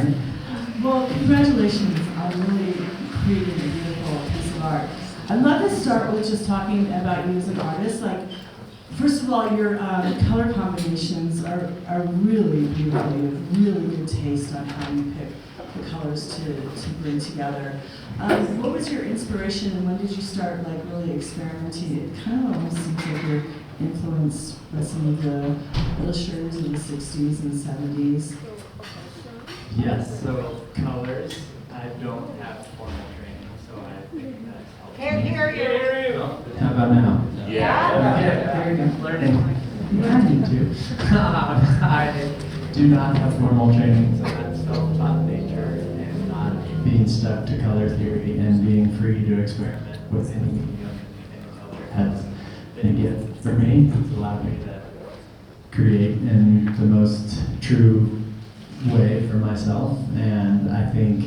Karen. Well, congratulations on really creating a beautiful piece of art. I'd love to start with just talking about you as an artist. Like, first of all, your color combinations are really beautiful. You have really good taste on how you pick the colors to bring together. What was your inspiration, and when did you start like really experimenting? It kind of almost seems like you're influenced by some of the illustrators of the 60s and 70s. Yes, so colors, I don't have formal training, so I think that's helpful. Can't hear you. How about now? Yeah. Okay, there we go. Learning. Yeah, I need to. I do not have formal training, so that's self-taught nature and not being stuck to color theory and being free to experiment with any medium and color has been a gift for me. It's allowed me to create in the most true way for myself, and I think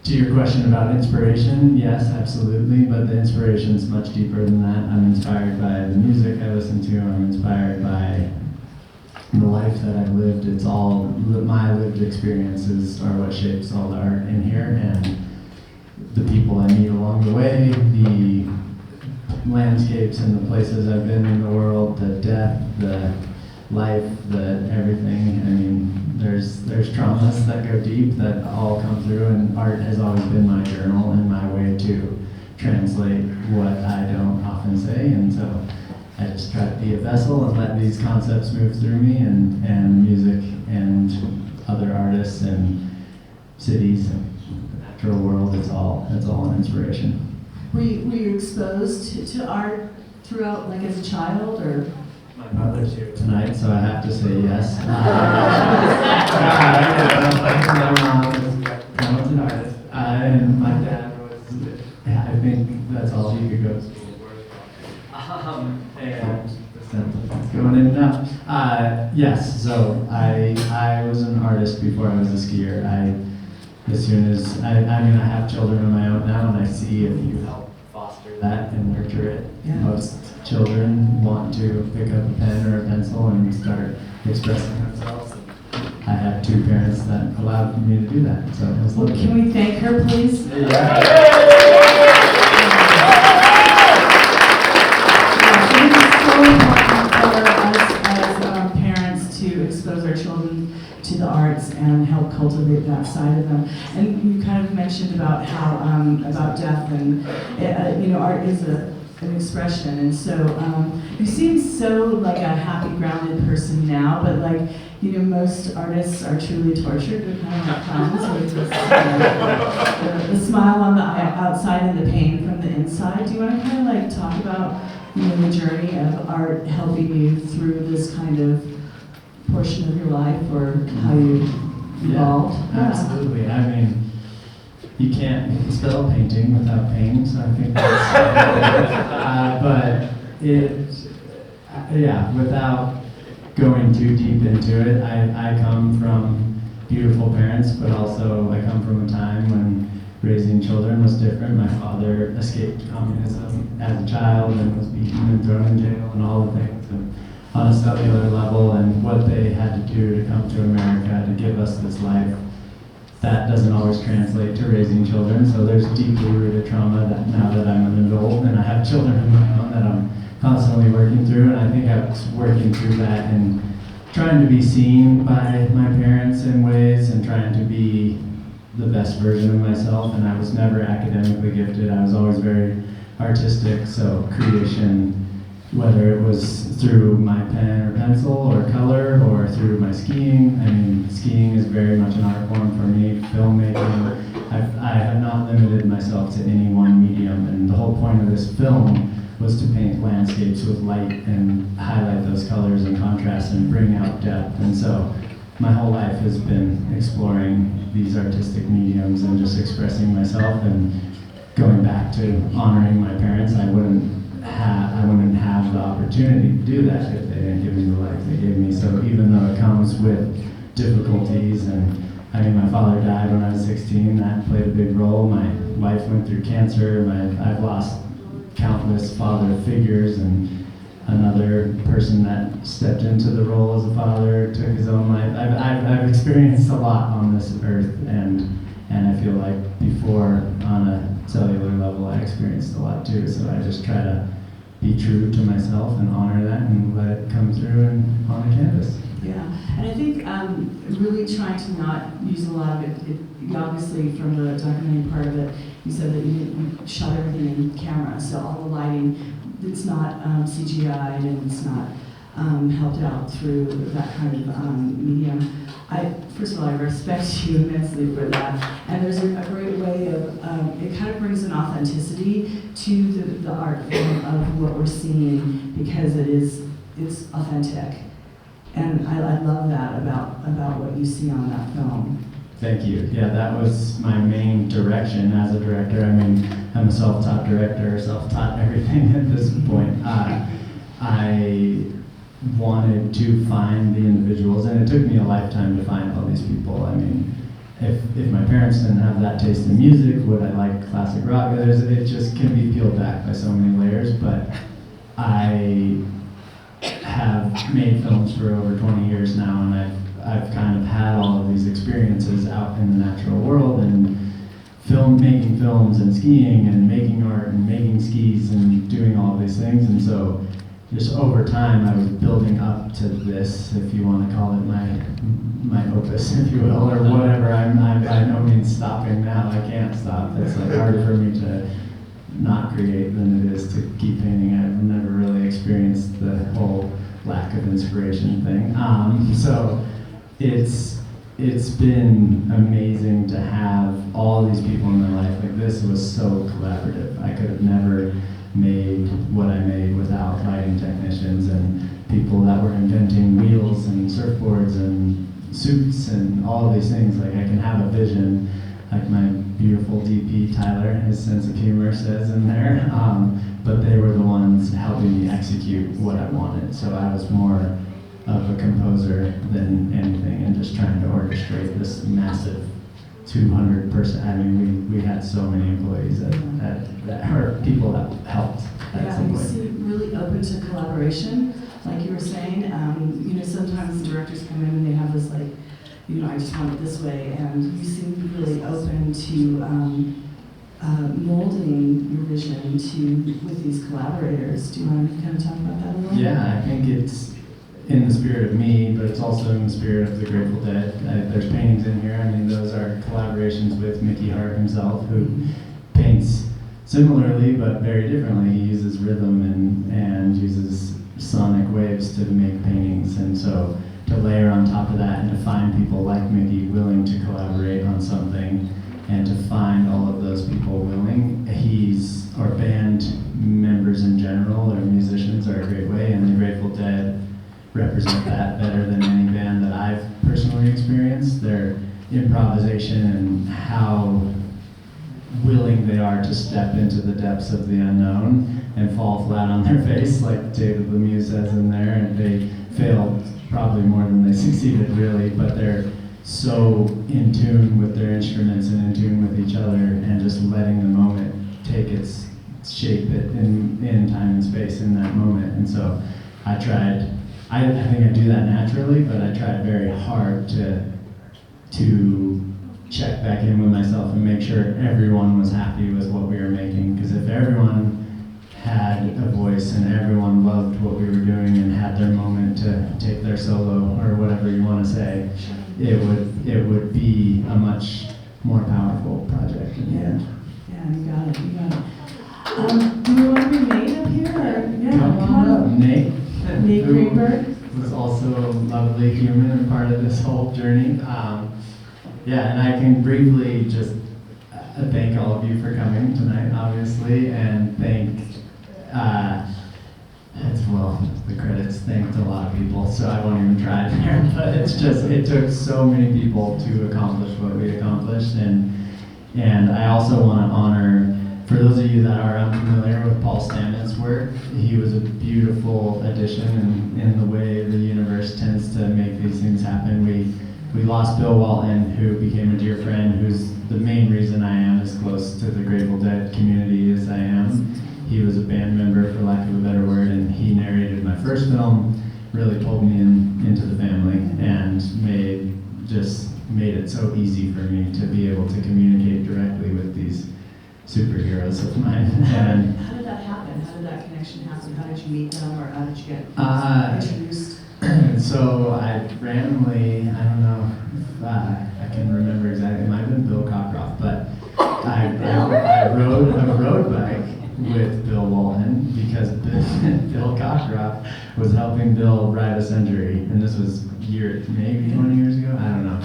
to your question about inspiration, yes, absolutely, but the inspiration's much deeper than that. I'm inspired by the music I listen to, I'm inspired by the life that I've lived. It's all, my lived experiences are what shapes all the art in here, and the people I meet along the way, the landscapes and the places I've been in the world, the death, the life, the everything. I mean, there's traumas that go deep that all come through, and art has always been my journal and my way to translate what I don't often say, and so I just try to be a vessel and let these concepts move through me, and music and other artists and cities and the natural world, it's all an inspiration. Were you exposed to art throughout, like as a child, or? My mother's here tonight, so I have to say yes. My mom was an artist, and my dad was, I think that's all he could go to school for. And the sense of going in and out. Yes, so I was an artist before I was a skier. As soon as, I mean, I have children of my own now, and I see if you help foster that and nurture it. Yeah. Most children want to pick up a pen or a pencil and start expressing themselves. I had two parents that allowed me to do that, so it was Well, lovely. can we thank her, please? Yeah. It is so important for us as parents to expose our children to the arts and help cultivate that side of them. And you kind of mentioned about how about death, and art is an expression, and so you seem so like a happy, grounded person now, but like, most artists are truly tortured. They're kind of like clowns with this, the smile on the outside and the pain from the inside. Do you want to kind of like talk about the journey of art helping you through this kind of portion of your life, or how you evolved? Yeah, absolutely. I mean, you can't spell painting without pain, so I think that's but without going too deep into it, I come from beautiful parents, but also I come from a time when raising children was different. My father escaped communism as a child and was beaten and thrown in jail and all the things, and on a cellular level, and what they had to do to come to America to give us this life. That doesn't always translate to raising children, so there's deeply rooted trauma that now that I'm an adult and I have children of my own that I'm constantly working through, and I think I was working through that and trying to be seen by my parents in ways and trying to be the best version of myself, and I was never academically gifted. I was always very artistic, so creation, whether it was through my pen or pencil or color or through my skiing. I mean, skiing is very much an art form for me. Filmmaking, I have not limited myself to any one medium, and the whole point of this film was to paint landscapes with light and highlight those colors and contrasts and bring out depth. And so my whole life has been exploring these artistic mediums and just expressing myself, and going back to honoring my parents. I wouldn't have the opportunity to do that if they didn't give me the life they gave me. So even though it comes with difficulties, and I mean, my father died when I was 16, that played a big role. My wife went through cancer. I've lost countless father figures, and another person that stepped into the role as a father, took his own life. I've experienced a lot on this earth, and I feel like before, on a cellular level, I experienced a lot too. So I just try to be true to myself and honor that and let it come through and on the canvas. Yeah, and I think really trying to not use a lot of it, obviously from the documentary part of it, you said that you shot everything in camera, so all the lighting, it's not CGI'd and it's not helped out through that kind of medium. First of all, I respect you immensely for that, and there's a great way of, it kind of brings an authenticity to the art form of what we're seeing, because it's authentic. And I love that about what you see on that film. Thank you. Yeah, that was my main direction as a director. I mean, I'm a self-taught director, self-taught everything at this point. I wanted to find the individuals, and it took me a lifetime to find all these people. I mean, if my parents didn't have that taste in music, would I like classic rock? It just can be peeled back by so many layers, but I have made films for over 20 years now, and I've kind of had all of these experiences out in the natural world, and making films and skiing and making art and making skis and doing all of these things. And so just over time I was building up to this, if you want to call it my opus, if you will, or whatever. I'm by no means stopping now. I can't stop. It's like harder for me to not create than it is to keep painting. I've never really experienced the whole lack of inspiration thing. So it's been amazing to have all these people in my life. Like, this was so collaborative. I could have never made what I made without lighting technicians and people that were inventing wheels and surfboards and suits and all of these things. Like, I can have a vision, like my beautiful DP Tyler, his sense of humor says in there, but they were the ones helping me execute what I wanted. So I was more of a composer than anything, and just trying to orchestrate this massive 200 person. I mean, we had so many employees that or people that helped at Yeah, some you point. seem really open to collaboration, like you were saying. Sometimes directors come in and they have this like, I just want it this way, and you seem really open to molding your vision with these collaborators. Do you want to kind of talk about that a little? Yeah, I think it's in the spirit of me, but it's also in the spirit of the Grateful Dead. There's paintings in here. I mean, those are collaborations with Mickey Hart himself, who paints similarly but very differently. He uses rhythm and uses sonic waves to make paintings, and so to layer on top of that and to find people like Mickey willing to collaborate on something, and to find all of those people willing, or band members in general, or musicians, are a great way, and the Grateful Dead represent that better than any band that I've personally experienced. Their improvisation and how willing they are to step into the depths of the unknown and fall flat on their face, like David Lemieux says in there, and they failed probably more than they succeeded, really, but they're so in tune with their instruments and in tune with each other, and just letting the moment take its shape in time and space in that moment. And so I think I do that naturally, but I tried very hard to check back in with myself and make sure everyone was happy with what we were making. Because if everyone had a voice and everyone loved what we were doing and had their moment to take their solo, or whatever you want to say, it would be a much more powerful project in the end. Yeah, you got it. Do you want to be Nate up here? Or, Come on up, Nate. Nate Who Greenberg. was also a lovely human and part of this whole journey. And I can briefly just thank all of you for coming tonight, obviously, and thank, the credits thanked a lot of people, so I won't even try there, but it took so many people to accomplish what we accomplished, and I also want to honor, for those of you that are unfamiliar with Paul Stamets' work, he was a beautiful addition in the way the universe tends to make these things happen. We lost Bill Walton, who became a dear friend, who's the main reason I am as close to the Grateful Dead community as I am. He was a band member, for lack of a better word, and he narrated my first film, really pulled me into the family, and made it so easy for me to be able to communicate directly with these superheroes of mine. And How did that happen? How did that connection happen? How did you meet them, or how did you get introduced? So I randomly, I don't know if I can remember exactly, it might have been Bill Cockcroft, but I rode a road bike with Bill Walton because Bill Cockcroft was helping Bill ride a century, and this was maybe 20 years ago, I don't know.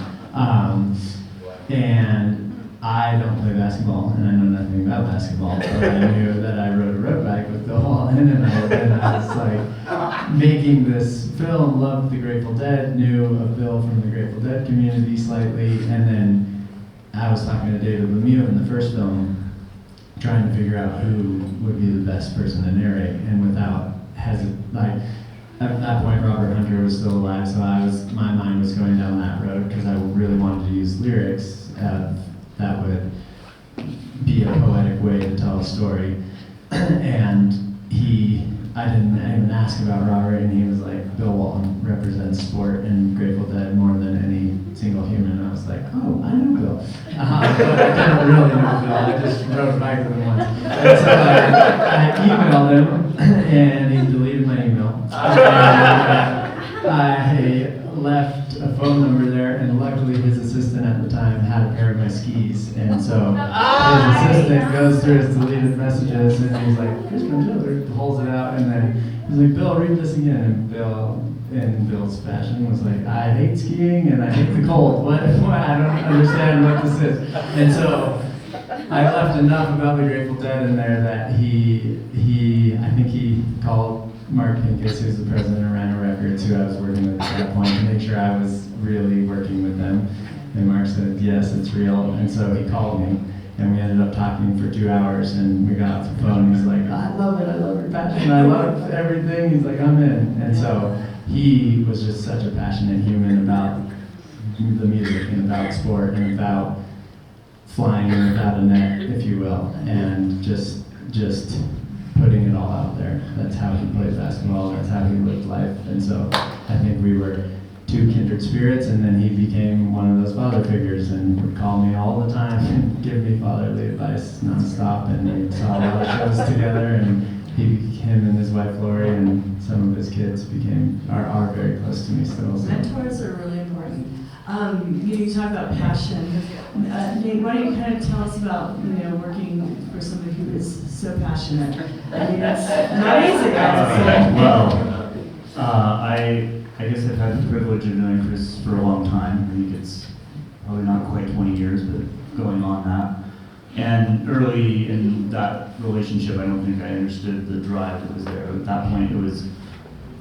And I don't play basketball, and I know nothing about basketball, but I knew that I rode a road bike with Bill Walton, and I was like making this film, loved the Grateful Dead, knew of Bill from the Grateful Dead community slightly, and then I was talking to David Lemieux in the first film, trying to figure out who would be the best person to narrate, and without at that point Robert Hunter was still alive, so my mind was going down that road because I really wanted to use lyrics that would be a poetic way to tell a story. And I didn't even ask about Robert, and he was like, Bill Walton represents sport and Grateful Dead more than any single human. And I was like, oh, I know Bill. But I didn't really know Bill, I just rode a bike with him once. And so I emailed him, and he deleted my email. And I left a phone number there, and luckily his assistant at the time had a pair of my skis, and so his assistant goes through his deleted messages, and he's like, Chris Benchetler, pulls it out, and then he's like, Bill, read this again, and Bill, in Bill's fashion, was like, I hate skiing and I hate the cold. What? I don't understand what this is. And so I left enough about the Grateful Dead in there that I think he called Mark Pincus, who's the president of Rhino Records, who I was working with at that point, to make sure I was really working with them. And Mark said, yes, it's real. And so he called me, and we ended up talking for 2 hours, and we got off the phone, and he's like, I love it, I love your passion, I love everything. He's like, I'm in. And so he was just such a passionate human about the music and about sport and about flying without a net, if you will, and just putting it all out there. That's how he played basketball, that's how he lived life. And so I think we were two kindred spirits, and then he became one of those father figures and would call me all the time and give me fatherly advice nonstop, and we saw a lot of shows together, and him and his wife Lori and some of his kids are very close to me still. So. Mentors are really important. You talk about passion. Nate, why don't you kind of tell us about working for somebody who is so passionate? I mean, that's not easy. Well, I guess I've had the privilege of knowing Chris for a long time. I think it's probably not quite 20 years, but going on that. And early in that relationship, I don't think I understood the drive that was there. At that point,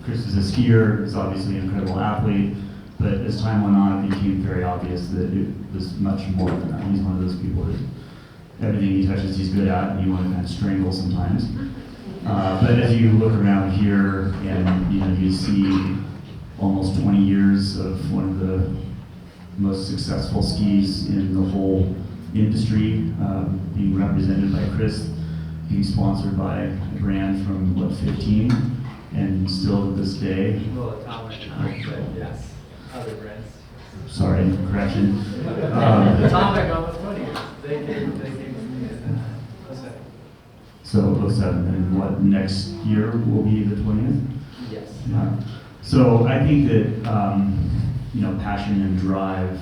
Chris is a skier, is obviously an incredible athlete, but as time went on, it became very obvious that it was much more than that. He's one of those people that everything he touches he's good at, and you want to kind of strangle sometimes. But as you look around here, and you see almost 20 years of one of the most successful skis in the whole industry, being represented by Chris, being sponsored by a brand from 15, and still to this day. Well, Atomic, but yes, other brands. Sorry, correction. Atomic almost 20 years. They came to me in 07. So 07, and what, next year will be the 20th? Yes. Yeah. So I think that passion and drive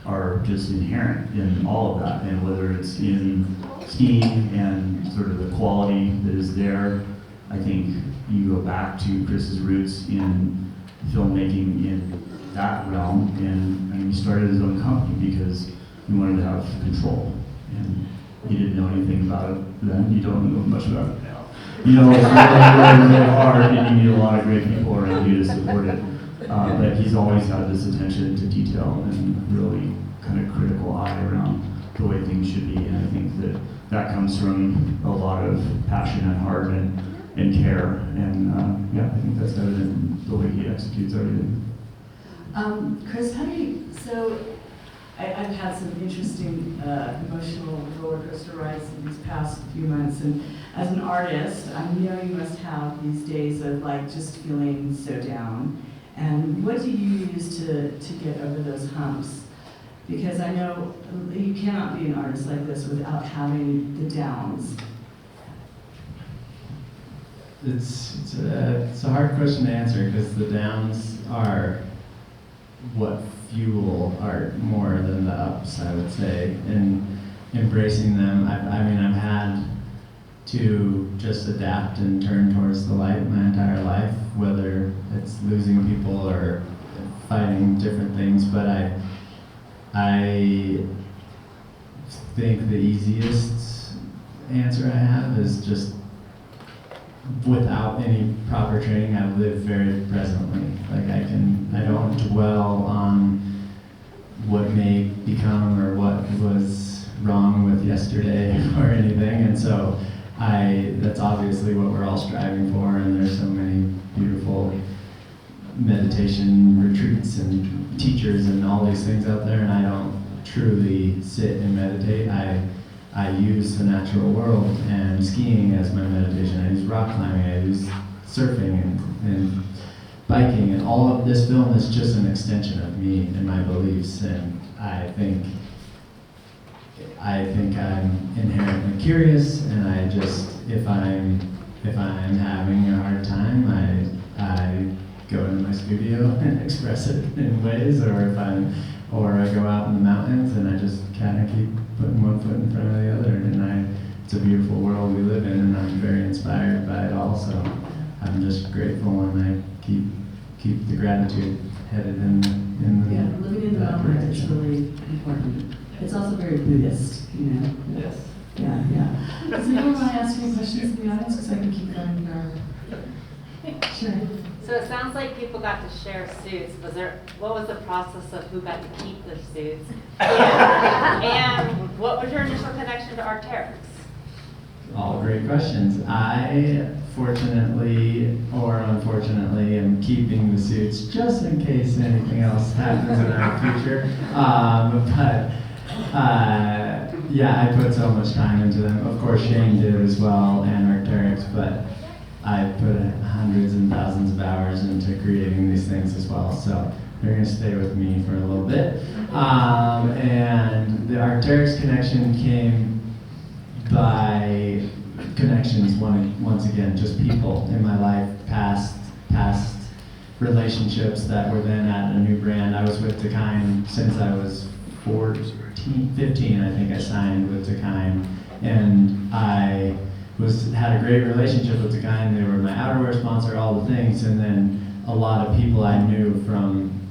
are just inherent in all of that, and whether it's in skiing and sort of the quality that is there, I think you go back to Chris's roots in filmmaking in that realm, and he started his own company because he wanted to have control, and he didn't know anything about it then. You don't know much about it now. It's really hard, and you need a lot of great people around you to support it. But he's always had this attention to detail and really kind of critical eye around the way things should be. And I think that comes from a lot of passion and heart and care. And I think that's evident in the way he executes everything. Chris, I've had some interesting emotional roller coaster rides in these past few months, and as an artist, I know you must have these days of like just feeling so down. And what do you use to get over those humps? Because I know you cannot be an artist like this without having the downs. It's a hard question to answer because the downs are what fuel art more than the ups, I would say. And embracing them, I mean, I've had to just adapt and turn towards the light my entire life, whether it's losing people or fighting different things. But I think the easiest answer I have is just without any proper training, I live very presently. Like I don't dwell on what may become or what was wrong with yesterday or anything. And so that's obviously what we're all striving for, and there's so many beautiful meditation retreats and teachers and all these things out there, and I don't truly sit and meditate. I use the natural world and skiing as my meditation. I use rock climbing, I use surfing and biking, and all of this film is just an extension of me and my beliefs. And I think I'm inherently curious, and I just, if I'm having a hard time, I go into my studio and express it in ways, or I go out in the mountains and I just kind of keep putting one foot in front of the other. And it's a beautiful world we live in, and I'm very inspired by it all. So I'm just grateful, and I keep the gratitude headed in the Yeah, living in the moment is direction. really important. It's also very Buddhist, you know. Yes. Yeah, yeah. Does anyone want to ask any questions in the audience? Because I can keep going here. Sure. So it sounds like people got to share suits. What was the process of who got to keep the suits? And what was your initial connection to Arc'teryx? All great questions. I fortunately or unfortunately am keeping the suits just in case anything else happens in our future. Yeah, I put so much time into them. Of course, Shane did as well, and Arc'teryx, but I put hundreds and thousands of hours into creating these things as well. So they're going to stay with me for a little bit. And the Arc'teryx connection came by connections once again, just people in my life, past relationships that were then at a new brand. I was with Takine since I was 15, I think I signed with Takine, and I had a great relationship with Takine. They were my outerwear sponsor, all the things, and then a lot of people I knew from,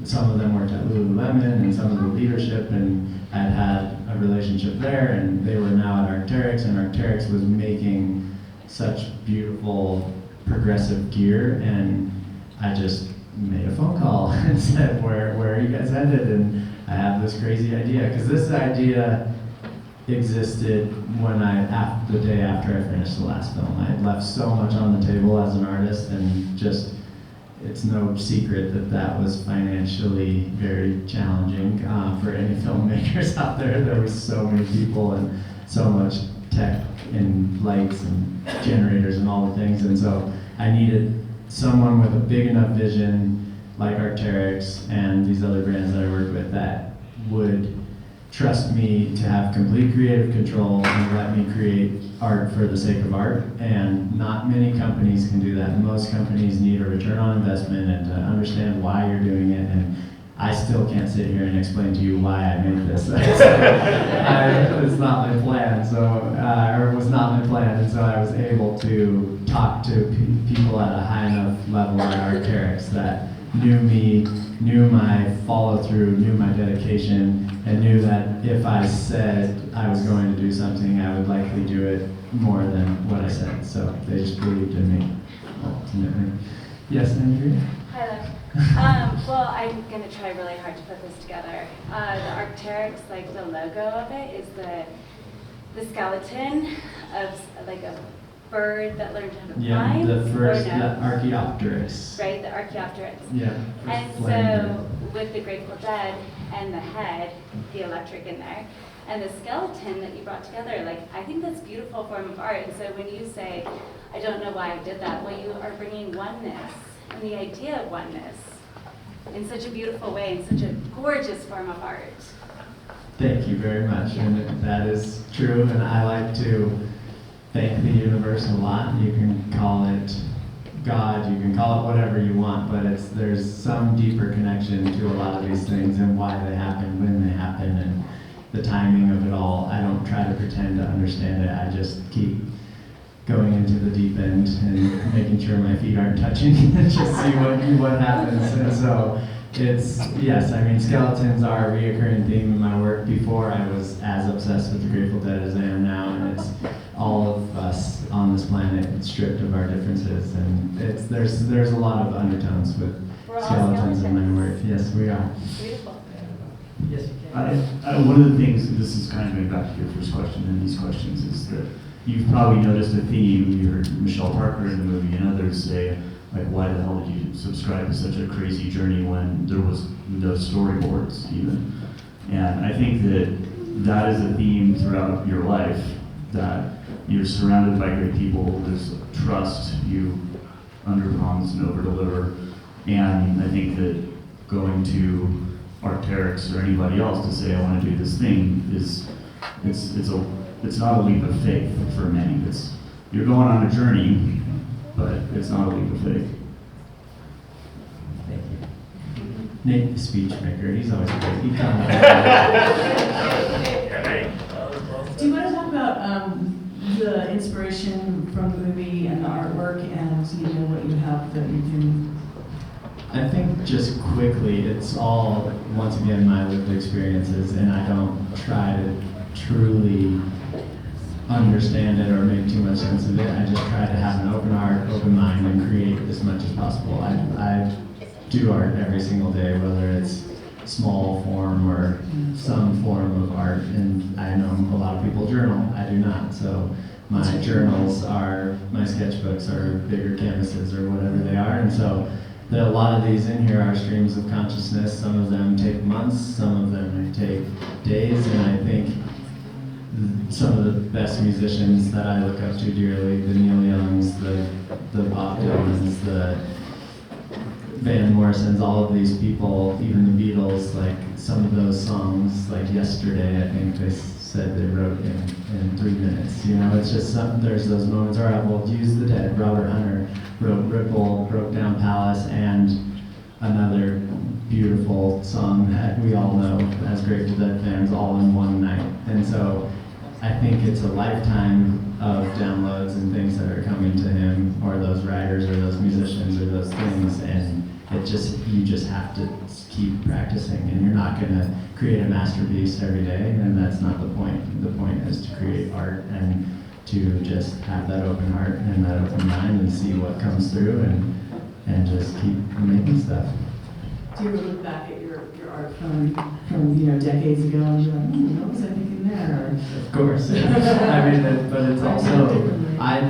some of them worked at Lululemon and some of the leadership, and I'd had a relationship there, and they were now at Arc'teryx, and Arc'teryx was making such beautiful progressive gear, and I just made a phone call and said, where are you guys headed? And I have this crazy idea, because this idea existed the day after I finished the last film. I had left so much on the table as an artist, and just, it's no secret that was financially very challenging for any filmmakers out there. There was so many people and so much tech and lights and generators and all the things, and so I needed someone with a big enough vision like Arc'teryx and these other brands that I work with that would trust me to have complete creative control and let me create art for the sake of art. And not many companies can do that. Most companies need a return on investment and to understand why you're doing it. And I still can't sit here and explain to you why I made this. It's not my plan, or it was not my plan. And so I was able to talk to people at a high enough level at Arc'teryx that knew me, knew my follow through, knew my dedication, and knew that if I said I was going to do something, I would likely do it more than what I said. So they just believed in me, ultimately. Yes, Andrea? Hi there. Well, I'm going to try really hard to put this together. The Arc'teryx, like the logo of it, is the skeleton of like a bird that learned how to fly? Yeah, the first, Or no? the Archaeopteryx. Right, the Archaeopteryx. Yeah. And so with the Grateful Dead and the head, the electric in there, and the skeleton that you brought together, like, I think that's a beautiful form of art. And so when you say, I don't know why I did that, well, you are bringing oneness and the idea of oneness in such a beautiful way, in such a gorgeous form of art. Thank you very much, and that is true, and I like to thank the universe a lot. You can call it God, you can call it whatever you want, but there's some deeper connection to a lot of these things and why they happen, when they happen, and the timing of it all. I don't try to pretend to understand it, I just keep going into the deep end and making sure my feet aren't touching and just see what happens. And so yes, I mean, skeletons are a reoccurring theme in my work. Before, I was as obsessed with the Grateful Dead as I am now, and it's all of us on this planet stripped of our differences, and there's a lot of undertones with skeletons in my work. Yes, we are. Beautiful. Yes, you can. One of the things, and this is kind of going back to your first question and these questions, is that you've probably noticed a theme. You heard Michelle Parker in the movie and others say, like, why the hell did you subscribe to such a crazy journey when there was no storyboards even? And I think that is a theme throughout your life, that you're surrounded by great people, there's trust, you under-promise and over-deliver. And I think that going to Arc'teryx or anybody else to say, I want to do this thing, it's not a leap of faith for many. You're going on a journey, but it's not a leap of faith. Thank you. Nate, the speech maker, he's always great. He comes. Do you want to talk about the inspiration from the movie and the artwork, and what you have that you can? I think just quickly, it's all, once again, my lived experiences, and I don't try to truly understand it or make too much sense of it. I just try to have an open heart, open mind, and create as much as possible. I do art every single day, whether it's small form or some form of art, and I know a lot of people journal. I do not, so my journals are, my sketchbooks are bigger canvases or whatever they are, and so a lot of these in here are streams of consciousness. Some of them take months, some of them take days, and I think some of the best musicians that I look up to dearly, the Neil Youngs, the Bob Dylans, the Van Morrisons, all of these people, even the Beatles, like some of those songs, like Yesterday, I think they said they wrote in 3 minutes. It's just there's those moments. All right, we'll use the Dead. Robert Hunter wrote Ripple, Broke Down Palace, and another beautiful song that we all know as Grateful Dead fans, all in one night. And so I think it's a lifetime of downloads and things that are coming to him, or those writers, or those musicians, or those things, and you just have to keep practicing, and you're not going to create a masterpiece every day, and that's not the point. The point is to create art and to just have that open heart and that open mind and see what comes through, and just keep making stuff. Do you ever look back at your art from decades ago and you're like, what was I thinking there? Of course. I mean, but it's also, I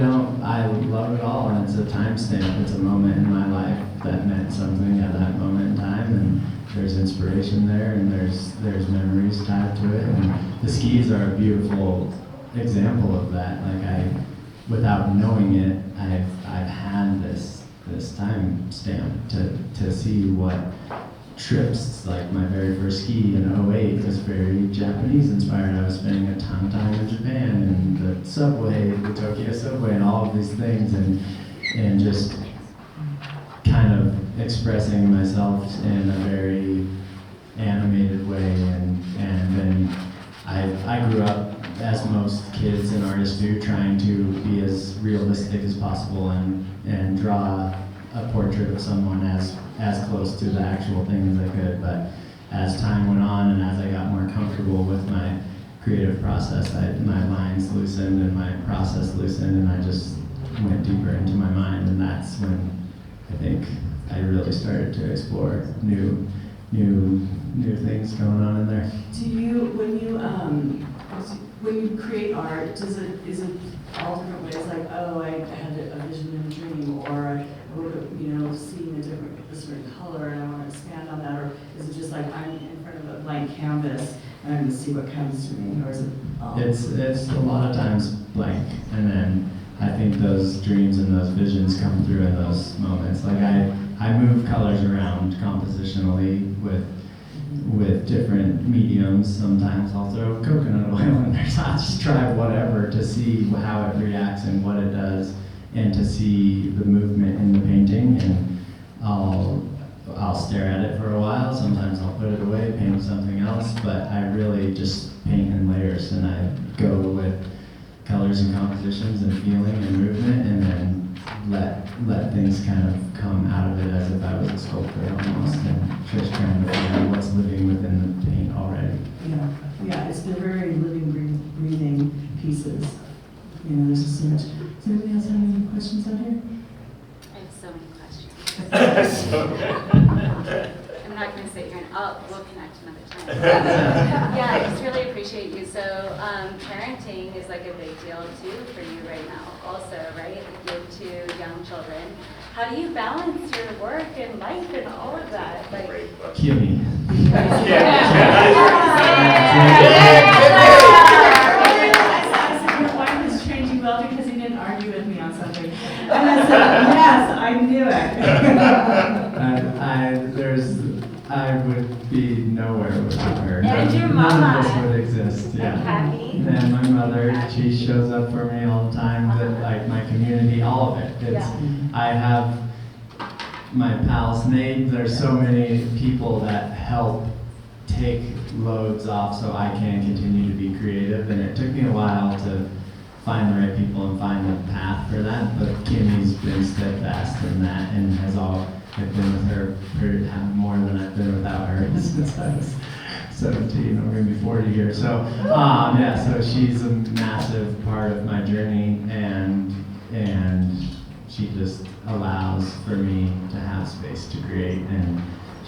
love it all, and it's a timestamp. It's a moment in my life that meant something at that moment in time, and there's inspiration there, and there's memories tied to it, and the skis are a beautiful example of that. Like without knowing it, I've had this time stamp to see what trips, like my very first ski in '08 was very Japanese inspired. I was spending a ton of time in Japan, and the subway, the Tokyo subway, and all of these things, and just kind of expressing myself in a very animated way, and then I grew up, as most kids and artists do, trying to be as realistic as possible and draw a portrait of someone as close to the actual thing as I could. But as time went on and as I got more comfortable with my creative process, my lines loosened and my process loosened, and I just went deeper into my mind, and that's when I think I really started to explore new things going on in there. Do you, when you, when you create art, is it all different ways? Like, oh, I had a vision in a dream, or I woke up, seeing a certain color, and I want to expand on that, or is it just like I'm in front of a blank canvas and I'm going to see what comes to me, or is it? It's a lot of times blank, and then I think those dreams and those visions come through in those moments. Like I move colors around compositionally with different mediums. Sometimes I'll throw coconut oil in there, so I'll just try whatever to see how it reacts and what it does, and to see the movement in the painting. And I'll stare at it for a while. Sometimes I'll put it away, paint something else, but I really just paint in layers, and I go with colors and compositions and feeling and movement, and then let things kind of come out of it as if I was a sculptor almost, and just trying to figure out what's living within the paint already. Yeah, it's the very living, breathing pieces. There's just so much. Does anybody else have any questions out here? I have so many questions. I'm not going to sit here and we'll connect another time. Yeah, I just really appreciate you. So parenting is like a big deal too for you right now also, right? You have 2 young children. How do you balance your work and life and all of that? Like, Kimmy. Your wife is trained you well because he didn't argue with me on something. And I said, yes, I knew it. I would be nowhere without her. And your None of this mama. would exist. Yeah. And Kathy. And my mother, she shows up for me all the time. Like my community, all of it. I have my pals. There's so many people that help take loads off so I can continue to be creative. And it took me a while to find the right people and find the path for that. But Kimmy's been steadfast in that, and I've been with her more than I've been without her since I was 17, or maybe 40 years. So, so she's a massive part of my journey, and she just allows for me to have space to create, and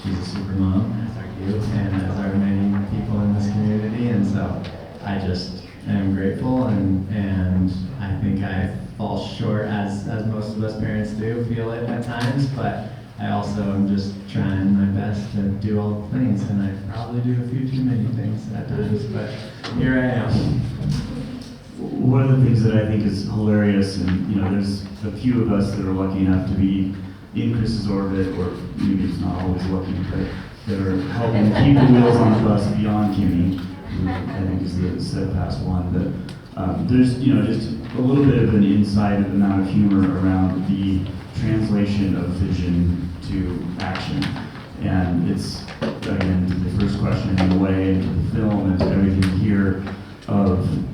she's a super mom, as are you, and as are many people in this community, and so I just am grateful, and I think I fall short, as most of us parents do, feel it at times, but I also am just trying my best to do all the things, and I probably do a few too many things at times, but here I am. One of the things that I think is hilarious, and there's a few of us that are lucky enough to be in Chris's orbit, or maybe it's not always lucky, but that are helping keep the wheels on the bus beyond Kimmy, who I think is the steadfast one. But there's just a little bit of an inside amount of humor around the translation of vision to action. And it's, again, to the first question in a way, to the film and to everything here,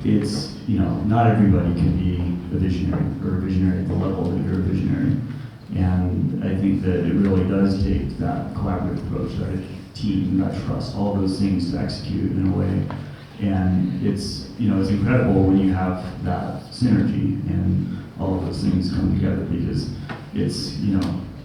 it's, not everybody can be a visionary, or a visionary at the level that you're a visionary. And I think that it really does take that collaborative approach, that team, that trust, all those things to execute in a way. And it's, it's incredible when you have that synergy and all of those things come together, because it's,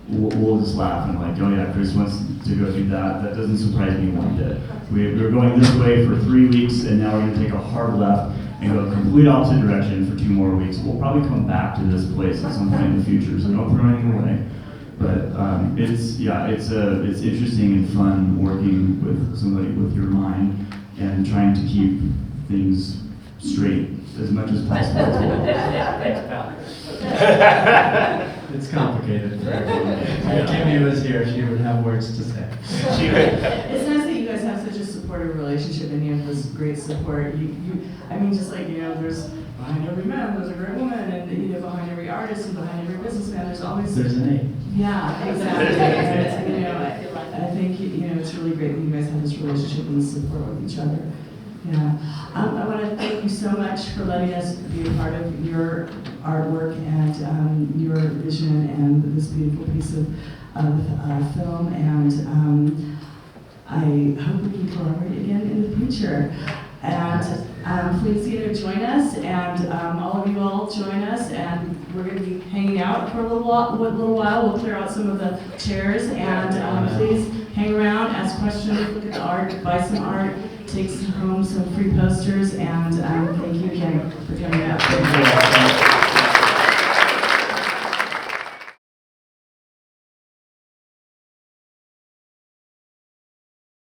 we'll just laugh and like, oh yeah, Chris wants to go do that. That doesn't surprise me one bit. We're going this way for 3 weeks, and now we're going to take a hard left and go complete opposite direction for 2 more weeks. We'll probably come back to this place at some point in the future, so don't throw anything away. But it's interesting and fun working with somebody with your mind and trying to keep things straight as much as possible. It's complicated for everyone. If Kimmy was here, she would have words to say. It's nice that you guys have such a supportive relationship, and you have this great support. Just like, there's behind every man, there's a great woman, and behind every artist and behind every businessman, there's always... There's an eight. Yeah, exactly. And I think, it's really great that you guys have this relationship and support with each other. Yeah. I want to thank you so much for letting us be a part of your artwork and your vision and this beautiful piece of film. And I hope we can collaborate again in the future. And please join us, and all of you all join us, and we're going to be hanging out for a little while. We'll clear out some of the chairs, and please hang around, ask questions, look at the art, buy some art, take home some free posters, and thank you again for coming out.